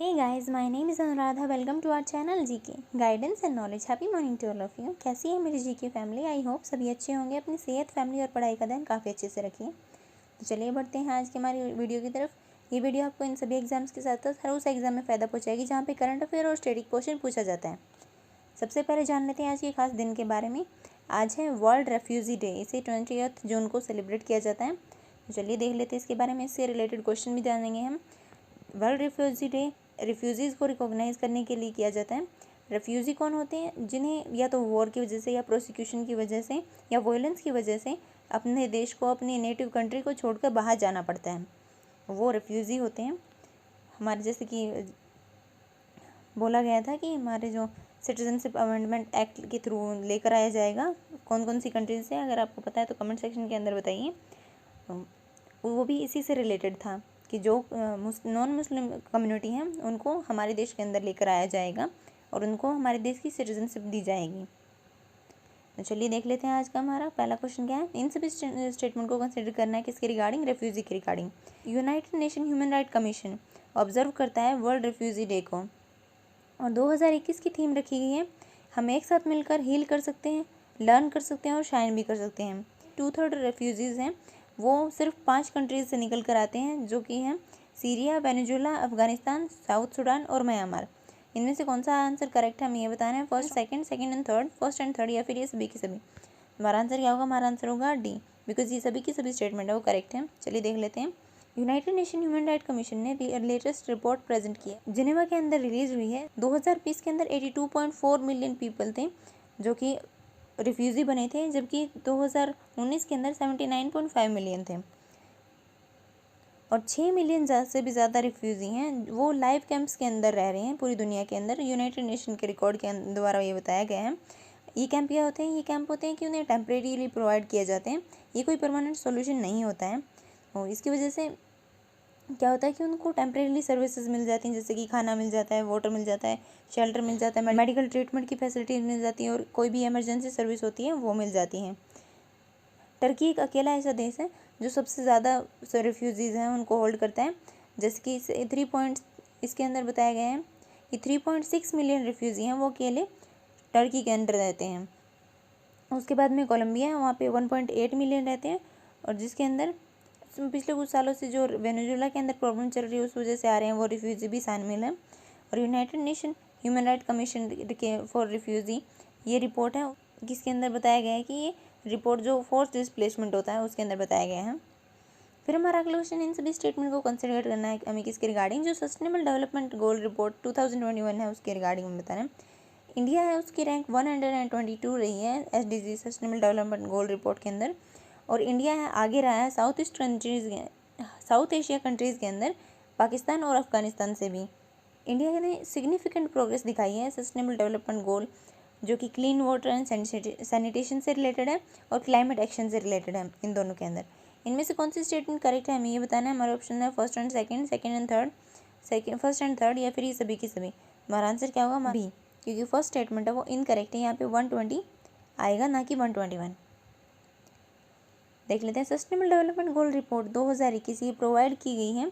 Hey guys, my name is Anuradha. Welcome to our channel GK Guidance and Knowledge. Happy morning to all of you. कैसी है मेरी GK family? I hope सभी अच्छे होंगे, अपनी सेहत, फैमिली और पढ़ाई का ध्यान काफ़ी अच्छे से रखिए। तो चलिए बढ़ते हैं आज की हमारी वीडियो की तरफ। ये वीडियो आपको इन सभी एग्जाम्स के साथ साथ हर उस एग्जाम में फ़ायदा पहुँचाएगी जहाँ पे करंट अफेयर और स्टैटिक क्वेश्चन पूछा जाता है। सबसे पहले जान लेते हैं आज के खास दिन के बारे में। आज है वर्ल्ड रेफ्यूजी डे। इसे 20 जून को सेलिब्रेट किया जाता है। तो चलिए देख लेते हैं इसके बारे में। इससे रिलेटेड क्वेश्चन भी जानेंगे हम। वर्ल्ड रेफ्यूजी डे रिफ्यूज़ीज़ को रिकॉग्नाइज़ करने के लिए किया जाता है। रेफ्यूज़ी कौन होते हैं? जिन्हें या तो वॉर की वजह से या प्रोसिक्यूशन की वजह से या वॉयलेंस की वजह से अपने देश को, अपनी नेटिव कंट्री को छोड़कर बाहर जाना पड़ता है, वो रेफ्यूज़ी होते हैं। हमारे जैसे कि बोला गया था कि हमारे जो सिटीजनशिप अमेंडमेंट एक्ट के थ्रू लेकर आया जाएगा। कौन कौन सी कंट्रीज से, अगर आपको पता है तो कमेंट सेक्शन के अंदर बताइए। वो भी इसी से रिलेटेड था कि जो नॉन मुस्लिम कम्युनिटी हैं उनको हमारे देश के अंदर लेकर आया जाएगा और उनको हमारे देश की सिटीजनशिप दी जाएगी। तो चलिए देख लेते हैं आज का हमारा पहला क्वेश्चन क्या है। इन सभी स्टेटमेंट को कंसिडर करना है किसके रिगार्डिंग? रेफ्यूजी के regarding. United nation human right commission observe करता है वर्ल्ड रेफ्यूजी डे को और 2021 की थीम रखी गई है, हम एक साथ मिलकर हील कर सकते हैं, लर्न कर सकते हैं और शाइन भी कर सकते हैं। 2/3 रेफ्यूजीज़ हैं वो सिर्फ 5 कंट्रीज से निकल कर आते हैं, जो कि हैं Syria, Venezuela, Afghanistan, south Sudan और म्यांमार। इनमें से कौन सा आंसर करेक्ट है हमें ये बताना है। First second and third, first and third या फिर ये सभी के सभी। हमारा आंसर क्या होगा? हमारा आंसर होगा डी, बिकॉज ये सभी की सभी स्टेटमेंट है वो करेक्ट है। चलिए देख लेते हैं। United nation human right commission ने लेटेस्ट रिपोर्ट प्रेजेंट की है, जिनेवा के अंदर रिलीज हुई है। 2020 के अंदर 82.4 मिलियन पीपल थे जो कि रिफ्यूज़ी बने थे, जबकि 2019 के अंदर 79.5 मिलियन थे और 6 मिलियन से भी ज़्यादा रिफ्यूज़ी हैं वो लाइव कैंप्स के अंदर रह रहे हैं पूरी दुनिया के अंदर। यूनाइटेड नेशन के रिकॉर्ड के द्वारा ये बताया गया है। ये कैंप क्या होते हैं? ये कैंप होते हैं कि उन्हें टेम्परेरीली प्रोवाइड किए जाते हैं। ये कोई परमानेंट सोल्यूशन नहीं होता है और इसकी वजह से क्या होता है कि उनको टेम्परेरी सर्विसेज मिल जाती हैं, जैसे कि खाना मिल जाता है, वाटर मिल जाता है, शेल्टर मिल जाता है, मेडिकल ट्रीटमेंट की फैसिलिटीज़ मिल जाती हैं और कोई भी इमरजेंसी सर्विस होती है वो मिल जाती हैं। टर्की एक अकेला ऐसा देश है जो सबसे ज़्यादा रिफ्यूजीज़ हैं उनको होल्ड करता है, जैसे कि 3 पॉइंट्स इसके अंदर बताया गया है कि 3.6 मिलियन रिफ्यूज़ी हैं वो अकेले टर्की के अंदर रहते हैं। उसके बाद में कोलंबिया है, वहाँ पे 1.8 मिलियन रहते हैं और जिसके अंदर पिछले कुछ सालों से जो वेनेजुला के अंदर प्रॉब्लम चल रही है उस वजह से आ रहे हैं वो रिफ्यूज़ी भी शामिल है। और United nation human right commission के फॉर रिफ्यूज़ी ये रिपोर्ट है, जिसके अंदर बताया गया है कि ये रिपोर्ट जो फोर्स डिस्प्लेसमेंट होता है उसके अंदर बताया गया है। फिर हमारा अगला क्वेश्चन, इन सभी स्टेटमेंट को कंसिडर करना है हमें किसके रिगार्डिंग? जो सस्टेनेबल डेवलपमेंट गोल रिपोर्ट 2021 है उसके रिगार्डिंग में बताना है। इंडिया है उसकी रैंक 122 रही है SDG sustainable development goal report के अंदर और इंडिया है आगे रहा है साउथ एशिया कंट्रीज़ के अंदर पाकिस्तान और अफगानिस्तान से भी। इंडिया ने सिग्निफिकेंट प्रोग्रेस दिखाई है सस्टेनेबल डेवलपमेंट गोल जो कि क्लीन वाटर एंड सैनिटेशन से रिलेटेड है और क्लाइमेट एक्शन से रिलेटेड है। इन दोनों के अंदर इनमें से कौन सी स्टेटमेंट करेक्ट है हमें ये बताना है। हमारा ऑप्शन है first and second, second and third, first and third या फिर ये सभी की सभी। हमारा आंसर क्या होगा? बी, क्योंकि फर्स्ट स्टेटमेंट है वो इनकरेक्ट है। यहाँ पे 120 आएगा ना कि 121। देख लेते हैं। सस्टेनेबल डेवलपमेंट गोल रिपोर्ट 2021 ये प्रोवाइड की गई है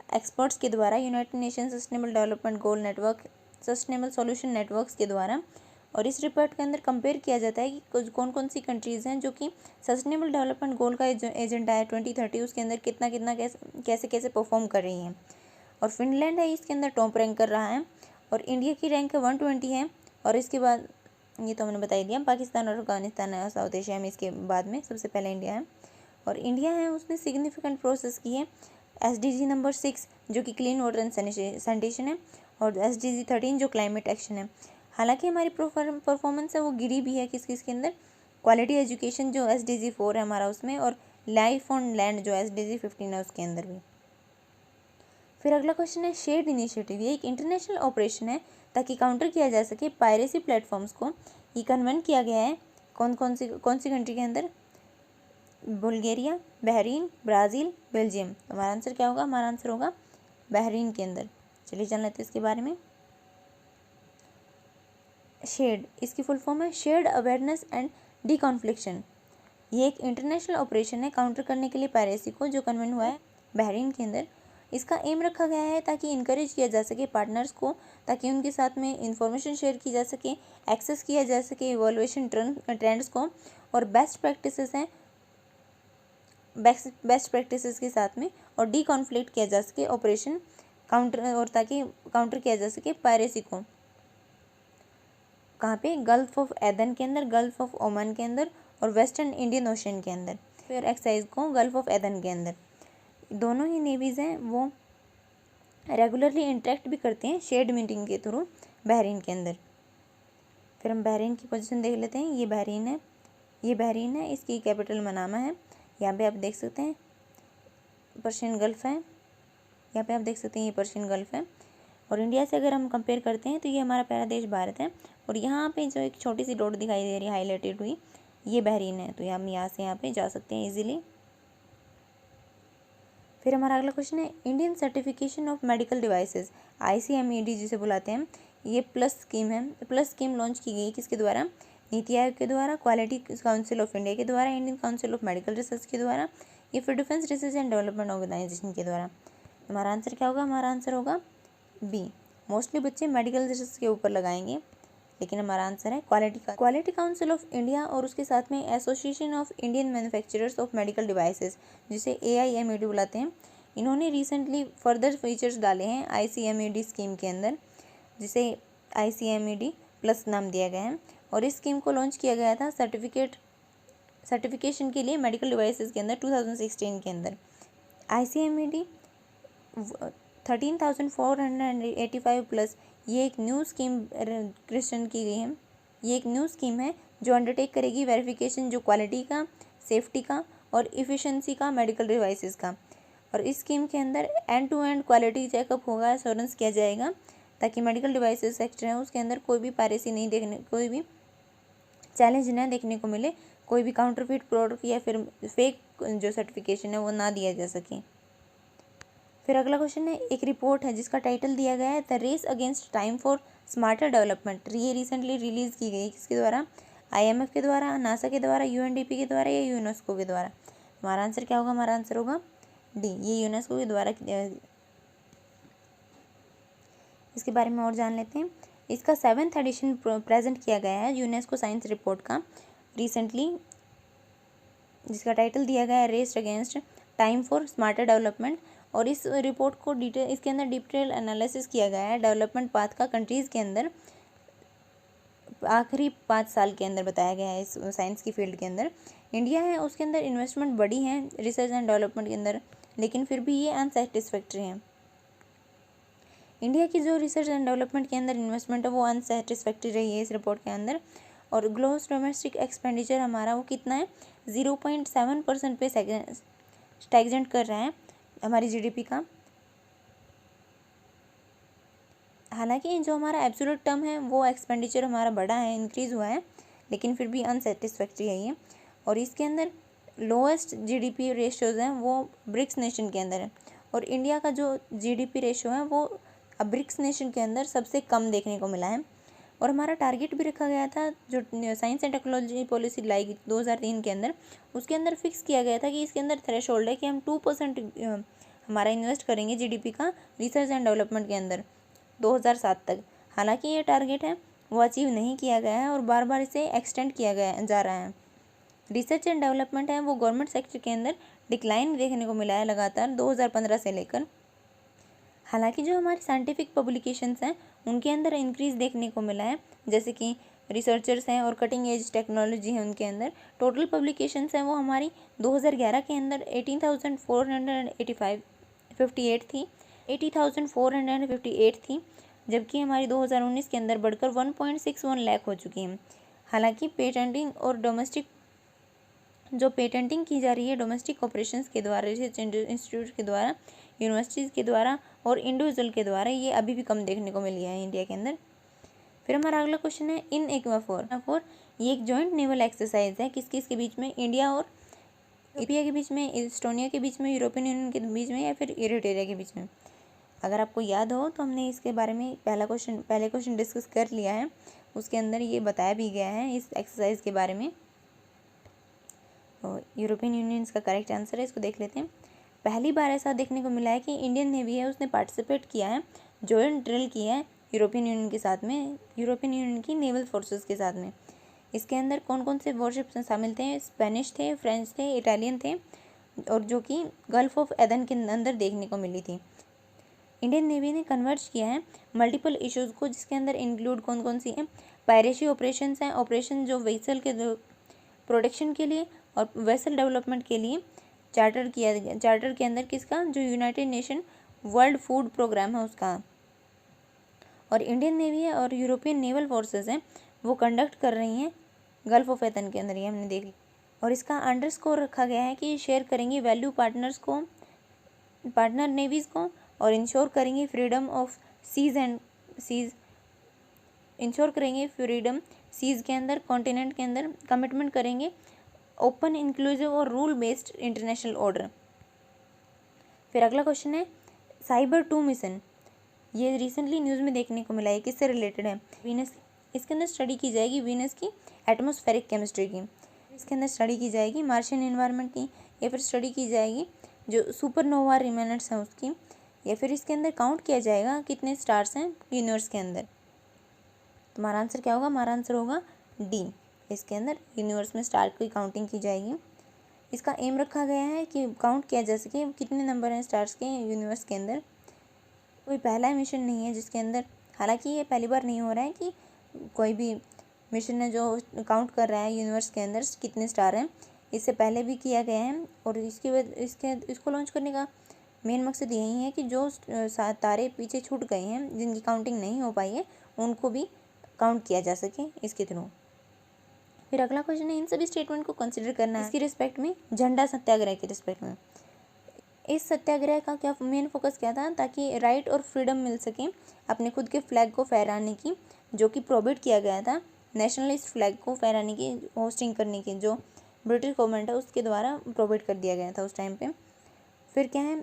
एक्सपर्ट्स के द्वारा United nation sustainable development goal network, sustainable solution networks के द्वारा। और इस रिपोर्ट के अंदर कंपेयर किया जाता है कि कौन कौन सी कंट्रीज़ हैं जो कि सस्टेनेबल डेवलपमेंट गोल का एजेंडा है 2030 उसके अंदर कितना कितना कैसे परफॉर्म कर रही हैं। और फिनलैंड है इसके अंदर टॉप रैंक कर रहा है और इंडिया की रैंक 120 है। और इसके बाद ये तो हमने बता ही दिया, पाकिस्तान और अफगानिस्तान है साउथ एशिया में, इसके बाद में सबसे पहले इंडिया है। और इंडिया है उसने सिग्निफिकेंट प्रोसेस की है SDG नंबर 6 जो कि क्लीन वाटर एंड सैनिटेशन है और SDG 13 जो क्लाइमेट एक्शन है। हालांकि हमारी परफॉर्मेंस है वो गिरी भी है किस के अंदर? क्वालिटी एजुकेशन जो SDG 4 है हमारा उसमें, और लाइफ ऑन लैंड जो SDG 15 है उसके अंदर भी। फिर अगला क्वेश्चन है शेड इनिशिएटिव। ये एक इंटरनेशनल ऑपरेशन है ताकि काउंटर किया जा सके पायरेसी प्लेटफॉर्म्स को। ये कन्वेंट किया गया है कौन सी कंट्री के अंदर? Bulgaria, Bahrain, Brazil, Belgium. हमारा आंसर क्या होगा? हमारा आंसर होगा बहरीन के अंदर। चलिए जान लेते हैं इसके बारे में। शेड इसकी फुल फॉर्म है शेयर्ड अवेयरनेस एंड डिकॉन्फ्लिक्शन। ये एक इंटरनेशनल ऑपरेशन है काउंटर करने के लिए पायरेसी को, जो कन्वेंट हुआ है बहरीन के अंदर। इसका एम रखा गया है ताकि इनकरेज किया जा सके पार्टनर्स को, ताकि उनके साथ में इंफॉर्मेशन शेयर की जा सके, एक्सेस किया जा सके इवोल्यूशन ट्रेंड्स को, और बेस्ट प्रैक्टिसेस के साथ में, और डी कॉन्फ्लिक्ट किया जा सके ऑपरेशन काउंटर, और ताकि काउंटर किया जा सके पायरेसी को। कहाँ पे? गल्फ ऑफ एदन के अंदर, गल्फ ऑफ ओमान के अंदर, और वेस्टर्न इंडियन ओशन के अंदर। फिर एक्सरसाइज को गल्फ ऑफ एदन के अंदर। दोनों ही नेवीज़ हैं वो रेगुलरली इंटरेक्ट भी करते हैं शेयर्ड मीटिंग के थ्रू बहरीन के अंदर। फिर हम बहरीन की पोजीशन देख लेते हैं। ये बहरीन है, इसकी कैपिटल मनामा है। यहाँ पे आप देख सकते हैं पर्शियन गल्फ है, यहाँ पे आप देख सकते हैं ये पर्शियन गल्फ है। और इंडिया से अगर हम कंपेयर करते हैं तो ये हमारा प्यारा देश भारत है, और यहाँ पे जो एक छोटी सी डॉट दिखाई दे रही है हाईलाइटेड हुई, ये बहरीन है। तो हम यहाँ से यहाँ पे जा सकते हैं इजीली। फिर हमारा अगला क्वेश्चन है Indian certification of medical devices, ICMED जिसे बुलाते हैं, ये प्लस स्कीम है। प्लस स्कीम लॉन्च की गई किसके द्वारा? नीति आयोग के द्वारा, क्वालिटी काउंसिल ऑफ इंडिया के द्वारा, Indian council of medical research के द्वारा, ये फिर defence research and development organisation के द्वारा। हमारा आंसर क्या होगा? हमारा आंसर होगा बी। मोस्टली बच्चे मेडिकल रिसर्च के ऊपर लगाएंगे, लेकिन हमारा आंसर है क्वालिटी काउंसिल ऑफ इंडिया, और उसके साथ में association of Indian manufacturers of medical devices जिसे AIMED बुलाते हैं। इन्होंने रिसेंटली फर्दर फीचर्स डाले हैं ICMED स्कीम के अंदर, जिसे ICMED प्लस नाम दिया गया है। और इस स्कीम को लॉन्च किया गया था सर्टिफिकेशन के लिए मेडिकल डिवाइसेस के अंदर 2016 के अंदर। ICMED 13,485 प्लस, ये एक न्यू स्कीम क्रिएशन की गई है। ये एक न्यू स्कीम है जो अंडरटेक करेगी वेरिफिकेशन जो क्वालिटी का, सेफ्टी का और इफ़िशेंसी का मेडिकल डिवाइसेस का। और इस स्कीम के अंदर end to end quality checkup होगा, एश्योरेंस किया जाएगा, ताकि मेडिकल डिवाइसेस सेक्टर है उसके अंदर कोई भी पायरेसी नहीं देखने, कोई भी चैलेंज ना देखने को मिले, कोई भी काउंटरफिट प्रोडक्ट या फिर फेक जो सर्टिफिकेशन है वो ना दिया जा सके। फिर अगला क्वेश्चन है, एक रिपोर्ट है जिसका टाइटल दिया गया है the race against time for smarter development. ये रिसेंटली रिलीज़ की गई किसके द्वारा? IMF के द्वारा, नासा के द्वारा, UNDP के द्वारा या यूनेस्को के द्वारा। हमारा आंसर क्या होगा? हमारा आंसर होगा डी, ये यूनेस्को के द्वारा। इसके बारे में और जान लेते हैं। इसका 7th एडिशन प्रेजेंट किया गया है यूनेस्को साइंस रिपोर्ट का रिसेंटली, जिसका टाइटल दिया गया है race against time for smarter development. और इस रिपोर्ट को इसके अंदर डिटेल एनालिसिस किया गया है डेवलपमेंट पाथ का कंट्रीज़ के अंदर आखिरी 5 साल के अंदर बताया गया है। इस साइंस की फील्ड के अंदर इंडिया है उसके अंदर इन्वेस्टमेंट बड़ी है रिसर्च एंड डेवलपमेंट के अंदर, लेकिन फिर भी ये अनसेटिस्फैक्ट्री है। इंडिया की जो रिसर्च एंड डेवलपमेंट के अंदर इन्वेस्टमेंट है वो अनसेटिस्फैक्ट्री रही है इस रिपोर्ट के अंदर। और ग्रोस डोमेस्टिक एक्सपेंडिचर हमारा वो कितना है? 0.7% पे स्टैग्नेंट कर रहा है हमारी GDP का। हालांकि जो हमारा एब्सोल्यूट टर्म है वो एक्सपेंडिचर हमारा बढ़ा है, इंक्रीज़ हुआ है, लेकिन फिर भी अनसेटिस्फैक्ट्री है ये। और इसके अंदर लोएस्ट GDP रेशियोज़ हैं वो ब्रिक्स नेशन के अंदर है, और इंडिया का जो GDP रेशियो है वो ब्रिक्स नेशन के अंदर सबसे कम देखने को मिला है। और हमारा टारगेट भी रखा गया था जो साइंस एंड टेक्नोलॉजी पॉलिसी लाई 2003 के अंदर, उसके अंदर फिक्स किया गया था कि इसके अंदर थ्रेशोल्ड है कि हम 2% हमारा इन्वेस्ट करेंगे GDP का रिसर्च एंड डेवलपमेंट के अंदर 2007 तक। हालांकि ये टारगेट है वो अचीव नहीं किया गया है और बार बार इसे एक्सटेंड किया गया जा रहा है। रिसर्च एंड डेवलपमेंट है वो गवर्नमेंट सेक्टर के अंदर डिक्लाइन देखने को मिला है लगातार 2015 से लेकर। हालांकि जो हमारी साइंटिफिक पब्लिकेशंस हैं उनके अंदर इंक्रीज़ देखने को मिला है, जैसे कि रिसर्चर्स हैं और कटिंग एज टेक्नोलॉजी है उनके अंदर। टोटल पब्लिकेशंस हैं वो हमारी 2011 के अंदर 80,458 थी 80,458 थी, जबकि हमारी 2019 के अंदर बढ़कर 1.61 लाख हो चुकी हैं। हालांकि पेटेंटिंग और पेटेंटिंग की जा रही है डोमेस्टिक ऑपरेशंस के द्वारा, रिसर्च इंस्टीट्यूट के द्वारा, यूनिवर्सिटीज़ के द्वारा और इंडिविजुअल के द्वारा, ये अभी भी कम देखने को मिली है इंडिया के अंदर। फिर हमारा अगला क्वेश्चन है इन एक्वाफोर, ये एक जॉइंट नेवल एक्सरसाइज है किसके बीच में? इंडिया और इथियोपिया के बीच में, एस्टोनिया के बीच में, यूरोपियन यूनियन के बीच में या फिर इरिट्रिया के बीच में। अगर आपको याद हो तो हमने इसके बारे में पहले क्वेश्चन डिस्कस कर लिया है, उसके अंदर ये बताया भी गया है इस एक्सरसाइज के बारे में। यूरोपियन यूनियन इसका करेक्ट आंसर है, इसको देख लेते हैं। पहली बार ऐसा देखने को मिला है कि इंडियन नेवी है उसने पार्टिसिपेट किया है, जॉइंट ड्रिल किया है यूरोपियन यूनियन के साथ में, यूरोपियन यूनियन की नेवल फोर्सेस के साथ में। इसके अंदर कौन कौन से वॉरशिप्स शामिल थे? स्पेनिश थे, फ्रेंच थे, इटालियन थे, और जो कि गल्फ ऑफ एदन के अंदर देखने को मिली थी। इंडियन नेवी ने कन्वर्ज किया है मल्टीपल इश्यूज़ को, जिसके अंदर इंक्लूड कौन कौन सी हैं? पायरेसी ऑपरेशंस हैं, ऑपरेशन जो वेसल के प्रोटेक्शन के लिए और वेसल डेवलपमेंट के लिए चार्टर किया गया, चार्टर के अंदर किसका? जो United Nation World Food Programme है उसका। और इंडियन नेवी है और यूरोपियन नेवल फोर्सेस हैं वो कंडक्ट कर रही हैं गल्फ ऑफ एदन के अंदर, ये हमने देख लिया। और इसका अंडरस्कोर रखा गया है कि शेयर करेंगे वैल्यू पार्टनर्स को, पार्टनर नेवीज़ को, और इंश्योर करेंगे फ्रीडम ऑफ सीज, इंश्योर करेंगे फ्रीडम सीज के अंदर, कॉन्टिनेंट के अंदर, कमिटमेंट करेंगे ओपन, इंक्लूसिव और रूल बेस्ड इंटरनेशनल ऑर्डर। फिर अगला क्वेश्चन है साइबर 2 मिशन। ये रिसेंटली न्यूज़ में देखने को मिला है, किससे रिलेटेड है? वीनस। इसके अंदर स्टडी की जाएगी वीनस की एटमॉस्फेरिक केमिस्ट्री की, इसके अंदर स्टडी की जाएगी मार्शियन एनवायरनमेंट की, या फिर स्टडी की जाएगी जो सुपरनोवा रिमेनेंट्स हैं उसकी, या फिर इसके अंदर काउंट किया जाएगा कितने स्टार्स हैं यूनिवर्स के अंदर। तुम्हारा आंसर क्या होगा? हमारा आंसर होगा डी। इसके अंदर यूनिवर्स में स्टार की काउंटिंग की जाएगी। इसका एम रखा गया है कि काउंट किया जा सके कितने नंबर हैं स्टार्स के यूनिवर्स के अंदर। कोई पहला मिशन नहीं है जिसके अंदर, हालांकि ये पहली बार नहीं हो रहा है कि कोई भी मिशन है जो काउंट कर रहा है यूनिवर्स के अंदर कितने स्टार हैं, इससे पहले भी किया गया है। और इसको लॉन्च करने का मेन मकसद यही है कि जो तारे पीछे छूट गए हैं, जिनकी काउंटिंग नहीं हो पाई है, उनको भी काउंट किया जा सके इसके थ्रू। फिर अगला क्वेश्चन है इन सभी स्टेटमेंट को कंसिडर करना है इसकी रिस्पेक्ट में, झंडा सत्याग्रह की रिस्पेक्ट में। इस सत्याग्रह का क्या मेन फोकस क्या था? ताकि राइट और फ्रीडम मिल सके अपने खुद के फ्लैग को फहराने की, जो कि प्रोहिबिट किया गया था नेशनलिस्ट फ्लैग को फहराने की, होस्टिंग करने की, जो ब्रिटिश गवर्नमेंट है उसके द्वारा प्रोहिबिट कर दिया गया था उस टाइम पे। फिर क्या है,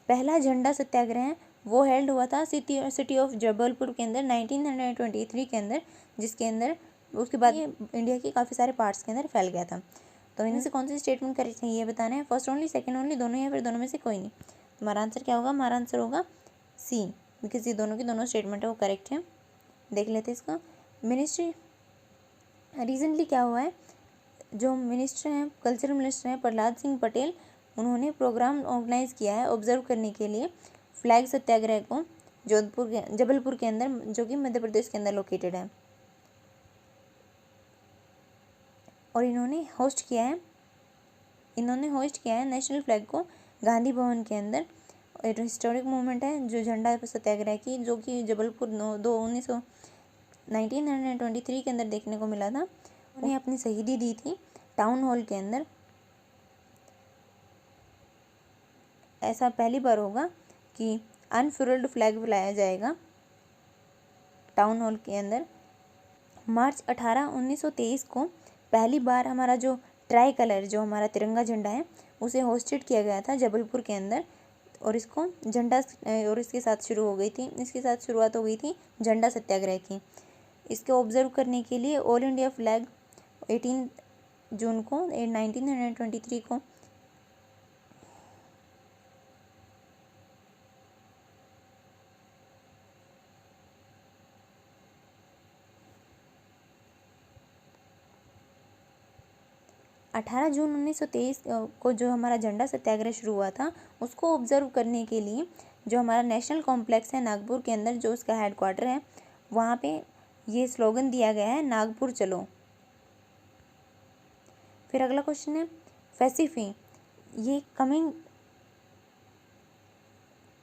पहला झंडा सत्याग्रह है वो हेल्ड हुआ था सिटी ऑफ जबलपुर के अंदर 1923 के अंदर, जिसके अंदर उसके बाद ये इंडिया के काफ़ी सारे पार्ट्स के अंदर फैल गया था। तो इनमें से कौन सी स्टेटमेंट करेक्ट है ये बताना है। फर्स्ट ओनली, सेकंड ओनली, दोनों या फिर दोनों में से कोई नहीं। तुम्हारा आंसर क्या होगा? हमारा आंसर होगा सी, बिकॉज ये दोनों की दोनों स्टेटमेंट है वो करेक्ट है। देख लेते हैं इसका। मिनिस्ट्री रिसेंटली क्या हुआ है, जो मिनिस्टर हैं, कल्चरल मिनिस्टर हैं प्रहलाद सिंह पटेल, उन्होंने प्रोग्राम ऑर्गेनाइज किया है ऑब्जर्व करने के लिए फ्लैग सत्याग्रह को जबलपुर के अंदर, जो कि मध्य प्रदेश के अंदर लोकेटेड है। और इन्होंने होस्ट किया है नेशनल फ्लैग को गांधी भवन के अंदर। एक हिस्टोरिक मूवमेंट है जो झंडा सत्याग्रह की, जो कि जबलपुर 1923 के अंदर देखने को मिला था। उन्हें अपनी शहीदी दी थी टाउन हॉल के अंदर। ऐसा पहली बार होगा कि अनफर्ल्ड फ्लैग फैलाया जाएगा टाउन हॉल के अंदर। मार्च 18, 1923 को पहली बार हमारा जो ट्राई कलर, जो हमारा तिरंगा झंडा है, उसे होस्टेड किया गया था जबलपुर के अंदर। और इसको झंडा और इसके साथ शुरुआत हो गई थी झंडा सत्याग्रह की। इसको ऑब्जर्व करने के लिए ऑल इंडिया फ्लैग 18 जून को 1923 को 18 जून 1923 को जो हमारा झंडा सत्याग्रह शुरू हुआ था, उसको ऑब्जर्व करने के लिए जो हमारा नेशनल कॉम्प्लेक्स है नागपुर के अंदर, जो उसका हेडक्वार्टर है, वहाँ पे ये स्लोगन दिया गया है, नागपुर चलो। फिर अगला क्वेश्चन है पैसिफी।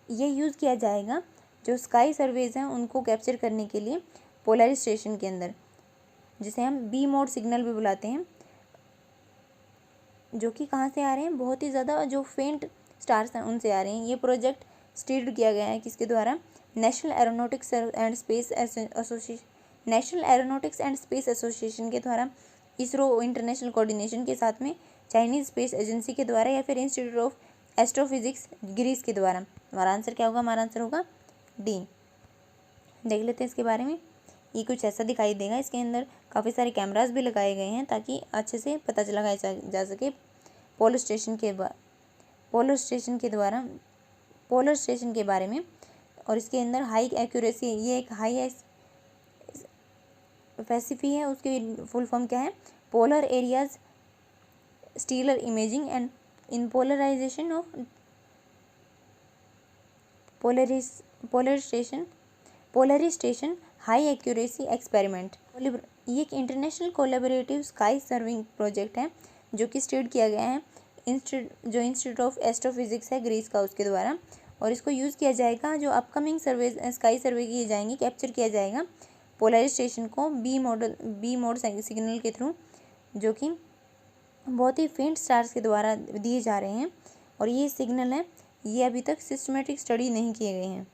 ये यूज़ किया जाएगा जो स्काई सर्वेज हैं उनको कैप्चर करने के लिए पोलराइज स्टेशन के अंदर, जिसे हम बी मोड सिग्नल भी बुलाते हैं, जो कि कहाँ से आ रहे हैं? बहुत ही ज़्यादा जो फेंट स्टार्स हैं उनसे आ रहे हैं। ये प्रोजेक्ट स्टीर्ड किया गया है किसके द्वारा? National aeronautics and space association के द्वारा, इसरो इंटरनेशनल कोऑर्डिनेशन के साथ में, चाइनीज़ स्पेस एजेंसी के द्वारा, या फिर इंस्टीट्यूट ऑफ एस्ट्रोफिजिक्स ग्रीस के द्वारा। हमारा आंसर क्या होगा? हमारा आंसर होगा डी। देख लेते हैं इसके बारे में। ये कुछ ऐसा दिखाई देगा। इसके अंदर काफ़ी सारे कैमरास भी लगाए गए हैं ताकि अच्छे से पता लगाया जा सके पोल स्टेशन के पोलर स्टेशन के बारे में। और इसके अंदर हाई एक्यूरेसी, ये एक हाई स्पेसिफी है, उसकी फुल फॉर्म क्या है, polar areas stellar imaging and in polarisation of polarisation high accuracy experiment. ये एक international collaborative sky serving project है जो कि स्टार्ट किया गया है इंस्टीट्यूट ऑफ एस्ट्रोफिजिक्स है ग्रीस का, उसके द्वारा। और इसको यूज़ किया जाएगा जो अपकमिंग स्काई सर्वे किए जाएंगे, कैप्चर किया जाएगा पोलराइजेशन को बी मोड सिग्नल के थ्रू, जो कि बहुत ही फेंट स्टार्स के द्वारा दिए जा रहे हैं। और ये सिग्नल है, ये अभी तक सिस्टमेटिक स्टडी नहीं किए गए हैं।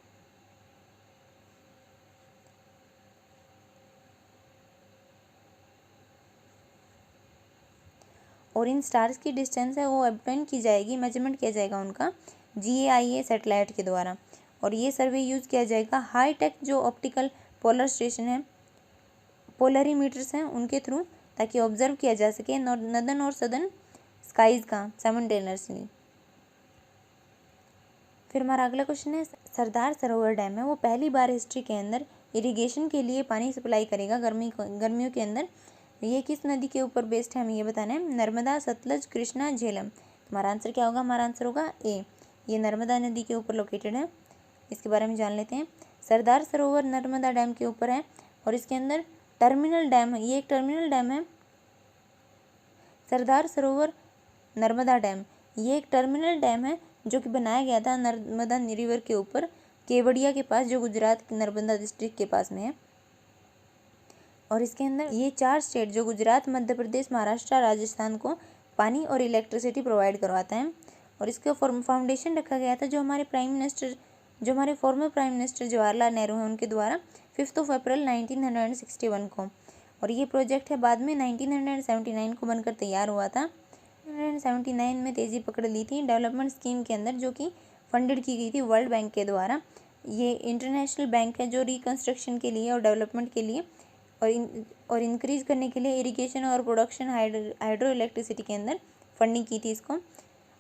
और इन स्टार्स की डिस्टेंस है वो ऑब्टेन की जाएगी, मेजरमेंट किया जाएगा उनका GAIA सैटेलाइट के द्वारा। और ये सर्वे यूज़ किया जाएगा हाई टेक जो ऑप्टिकल पोलर स्टेशन है, पोलरीमीटर्स हैं, उनके थ्रू, ताकि ऑब्जर्व किया जा सके नॉर्दर्न और सदर्न स्काईज का साइमल्टेनियसली। फिर हमारा अगला क्वेश्चन है, सरदार सरोवर डैम है वो पहली बार हिस्ट्री के अंदर इरिगेशन के लिए पानी सप्लाई करेगा गर्मियों के अंदर। ये किस नदी के ऊपर बेस्ड है, हमें ये बताना है, नर्मदा, सतलज, कृष्णा, झेलम। हमारा आंसर क्या होगा, हमारा आंसर होगा ए, ये नर्मदा नदी के ऊपर लोकेटेड है। इसके बारे में जान लेते हैं। सरदार सरोवर नर्मदा डैम के ऊपर है और इसके अंदर टर्मिनल डैम है, ये एक टर्मिनल डैम है। सरदार सरोवर नर्मदा डैम ये एक टर्मिनल डैम है जो कि बनाया गया था नर्मदा रिवर के ऊपर, केवड़िया के पास, जो गुजरात नर्मदा डिस्ट्रिक्ट के पास में है। और इसके अंदर ये 4 स्टेट जो गुजरात, मध्य प्रदेश, महाराष्ट्र, राजस्थान को पानी और इलेक्ट्रिसिटी प्रोवाइड करवाता है। और इसका फाउंडेशन रखा गया था जो हमारे former prime minister Jawaharlal Nehru हैं उनके द्वारा 5 अप्रैल 1961 को। और ये प्रोजेक्ट है बाद में 1979 को बनकर तैयार हुआ था। 1979 में तेज़ी पकड़ ली थी डेवलपमेंट स्कीम के अंदर, जो कि फंडेड की गई थी वर्ल्ड बैंक के द्वारा। ये इंटरनेशनल बैंक है जो रिकंस्ट्रक्शन के लिए और डेवलपमेंट के लिए और इंक्रीज करने के लिए इरिगेशन और प्रोडक्शन हाइड्रो इलेक्ट्रिसिटी के अंदर फंडिंग की थी इसको।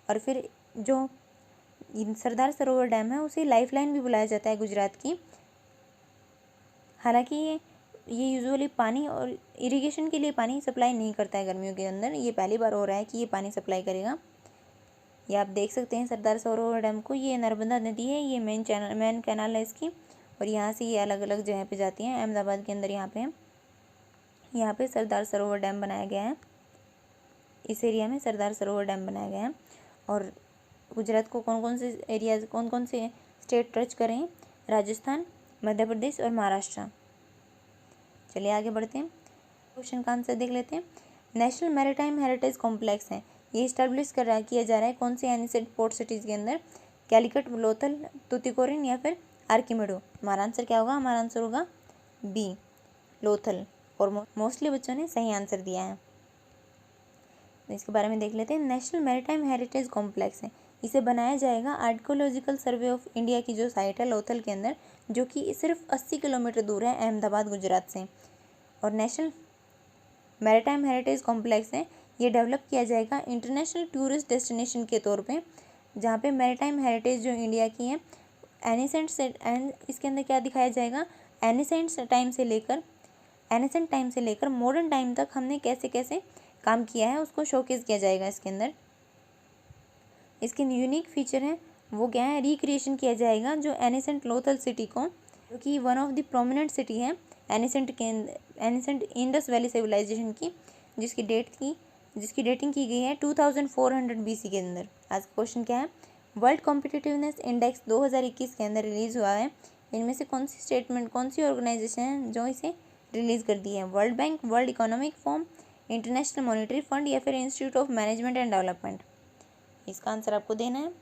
और फिर जो सरदार सरोवर डैम है उसे लाइफलाइन भी बुलाया जाता है गुजरात की। हालांकि ये यूजुअली पानी और इरिगेशन के लिए पानी सप्लाई नहीं करता है गर्मियों के अंदर, ये पहली बार हो रहा है कि ये पानी सप्लाई करेगा। ये आप देख सकते हैं सरदार सरोवर डैम को, ये नर्मदा नदी है, ये मेन कैनाल है इसकी। और यहाँ से ये अलग अलग जगह पे जाती हैं, अहमदाबाद के अंदर यहाँ पे सरदार सरोवर डैम बनाया गया है। इस एरिया में सरदार सरोवर डैम बनाया गया है। और गुजरात को कौन कौन से स्टेट टच करें, राजस्थान, मध्य प्रदेश और महाराष्ट्र। चलिए आगे बढ़ते हैं, क्वेश्चन का आंसर देख लेते हैं। नेशनल मैरीटाइम हेरिटेज कॉम्प्लेक्स है, ये इस्टेब्लिश किया जा रहा है कौन से एनिसेट पोर्ट सिटीज़ के अंदर, कैलिकट, लोथल, तुतिकोरिन या फिर आर्किमिडो। हमारा आंसर क्या होगा, हमारा आंसर होगा बी, लोथल। और मोस्टली बच्चों ने सही आंसर दिया है। तो इसके बारे में देख लेते हैं। नेशनल मैरीटाइम हेरिटेज कॉम्प्लेक्स है, इसे बनाया जाएगा आर्कियोलॉजिकल सर्वे ऑफ इंडिया की जो साइट है लोथल के अंदर, जो कि सिर्फ 80 किलोमीटर दूर है अहमदाबाद गुजरात से। और नेशनल मैरीटाइम हेरिटेज कॉम्प्लेक्स है, ये डेवलप किया जाएगा इंटरनेशनल टूरिस्ट डेस्टिनेशन के तौर पे, जहाँ पे मैरीटाइम हेरिटेज जो इंडिया की है इसके अंदर क्या दिखाया जाएगा, एनिसेंट टाइम से लेकर मॉडर्न टाइम तक हमने कैसे कैसे काम किया है उसको शोकेस किया जाएगा इसके अंदर। इसके यूनिक फीचर हैं वो क्या है, रिक्रिएशन किया जाएगा जो एनिसेंट लोथल सिटी को, जो कि one of the prominent city है एनिसेंट इंडस वैली सिविलाइजेशन की, जिसकी डेटिंग की गई है 2400 BC के अंदर। आज का क्वेश्चन क्या है, वर्ल्ड कॉम्पिटिटिवनेस इंडेक्स 2021 के अंदर रिलीज़ हुआ है, इनमें से कौन सी ऑर्गेनाइजेशन है जो इसे रिलीज़ कर दी है, world bank, world economic forum, international monetary fund या फिर institute of management and development. इसका आंसर आपको देना है।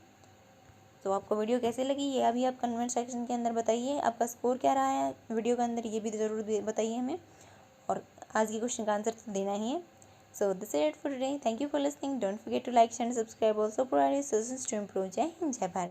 तो आपको वीडियो कैसे लगी ये अभी आप कमेंट सेक्शन के अंदर बताइए, आपका स्कोर क्या रहा है वीडियो के अंदर ये भी ज़रूर बताइए हमें, और आज के क्वेश्चन का आंसर तो देना ही है। So this is it for today, thank you for listening, don't forget to like and subscribe, also provide suggestions to improve. जय हिंद, जय भारत।